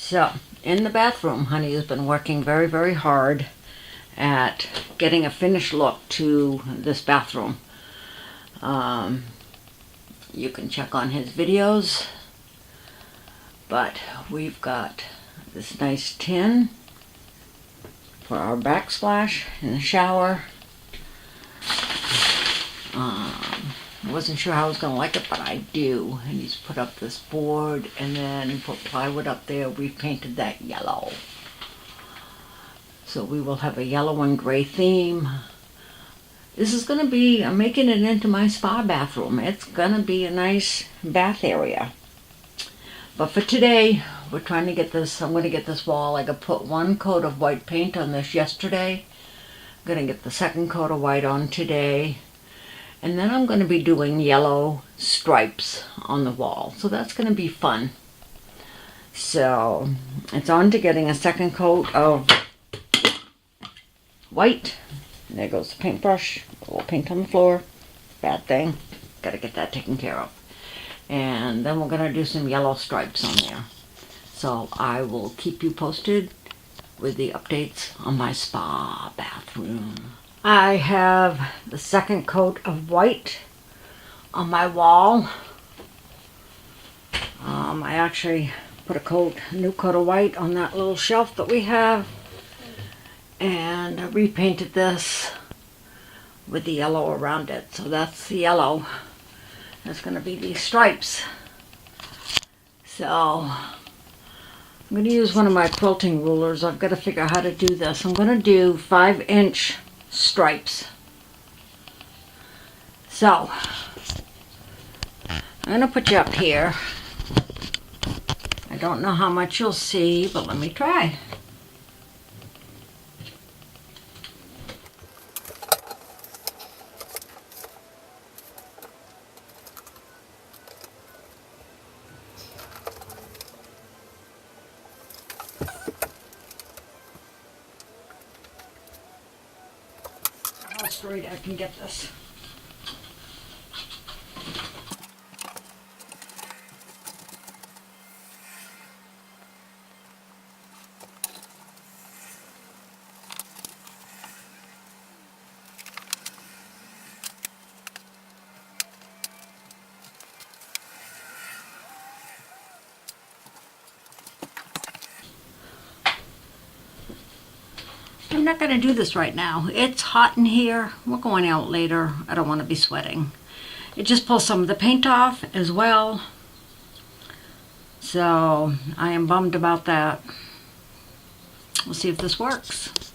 So, in the bathroom, honey has been working very, very hard at getting a finished look to this bathroom. You can check on his videos, but we've got this nice tin for our backsplash in the shower. I wasn't sure how I was going to like it, but I do. And he's put up this board and then put plywood up there. We painted that yellow. So we will have a yellow and gray theme. This is going to be, I'm making it into my spa bathroom. It's going to be a nice bath area. But for today, we're trying to get this, I'm going to get this wall. I put one coat of white paint on this yesterday. I'm going to get the second coat of white on today. And then I'm going to be doing yellow stripes on the wall. So that's going to be fun. So it's on to getting a second coat of white. And there goes the paintbrush. A little paint on the floor. Bad thing. Got to get that taken care of. And then we're going to do some yellow stripes on there. So I will keep you posted with the updates on my spa bathroom. I have the second coat of white on my wall. I actually put a new coat of white on that little shelf that we have. And I repainted this with the yellow around it. So that's the yellow. That's going to be these stripes. So I'm going to use one of my quilting rulers. I've got to figure out how to do this. I'm going to do 5-inch stripes. So I'm going to put you up here. I don't know how much you'll see, but let me try. How straight I can get this. I'm not going to do this right now. It's hot in here. We're going out later. I don't want to be sweating. It just pulls some of the paint off as well. So I am bummed about that. We'll see if this works.